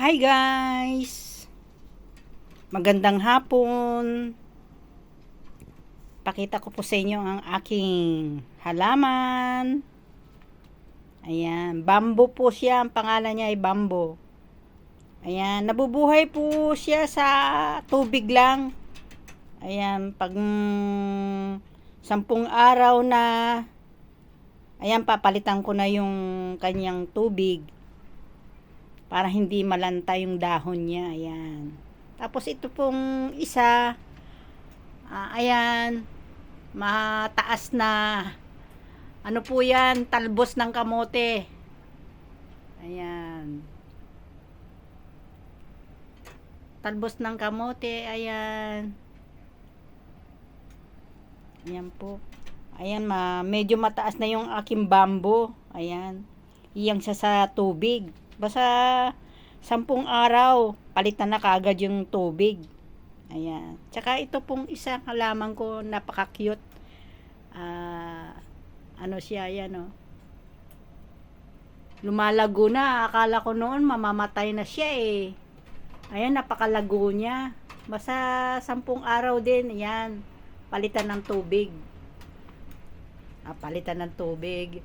Hi guys! Magandang hapon. Pakita ko po sa inyo ang aking halaman. Ayan, bamboo po siya. Ang pangalan niya ay bamboo. Ayan, nabubuhay po siya sa tubig lang. Ayan, pag 10 araw na, ayan, papalitan ko na yung kanyang tubig para hindi malanta yung dahon niya. Ayan. Tapos ito pong isa, ayan, mataas na, ano po yan, talbos ng kamote. Ayan. Talbos ng kamote, ayan. Ayan po. Ayan, medyo mataas na yung aking bamboo. Ayan. Iyang siya sa tubig. Basta 10 araw, palitan na kaagad yung tubig. Ayan. Tsaka ito pong isang halaman ko, napaka-cute. Ano siya, ayan o. Lumalago na. Akala ko noon mamamatay na siya eh. Ayan, napakalago niya. Basta 10 araw din, ayan. Palitan ng tubig. Palitan ng tubig.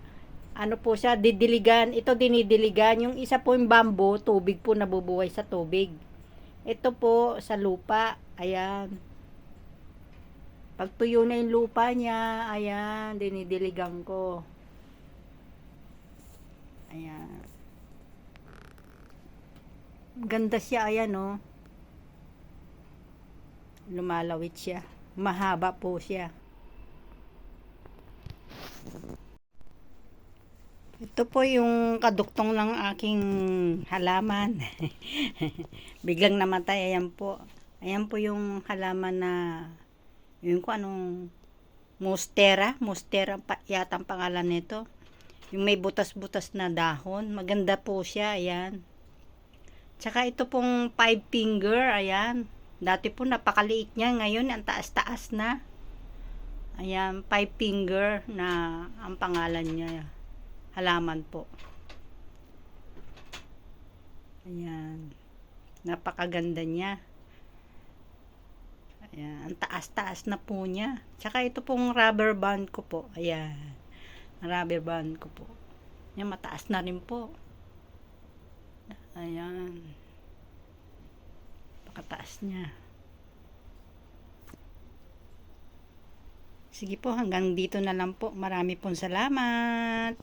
Ano po siya, didiligan. Ito dinidiligan. Yung isa po yung bamboo, tubig po, nabubuhay sa tubig. Ito po sa lupa. Ayan. Pag tuyo na yung lupa niya, ayan, dinidiligan ko. Ayan. Ganda siya, ayan oh. Lumalawit siya. Mahaba po siya. Ito po yung kaduktong ng aking halaman. Biglang namatay. Ayan po. Ayan po yung halaman na, yun ko anong, monstera. Monstera yata ang pangalan nito. Yung may butas-butas na dahon. Maganda po siya. Ayan. Tsaka ito pong 5 finger. Ayan. Dati po napakaliit niya. Ngayon ang taas-taas na. Ayan. 5 finger na ang pangalan niya. Halaman po. Ayan. Napakaganda niya. Ayan. Ang taas-taas na po niya. Tsaka ito pong rubber band ko po. Ayan. Rubber band ko po. Ayan, mataas na rin po. Ayan. Pakataas niya. Sige po, hanggang dito na lang po. Marami pong salamat.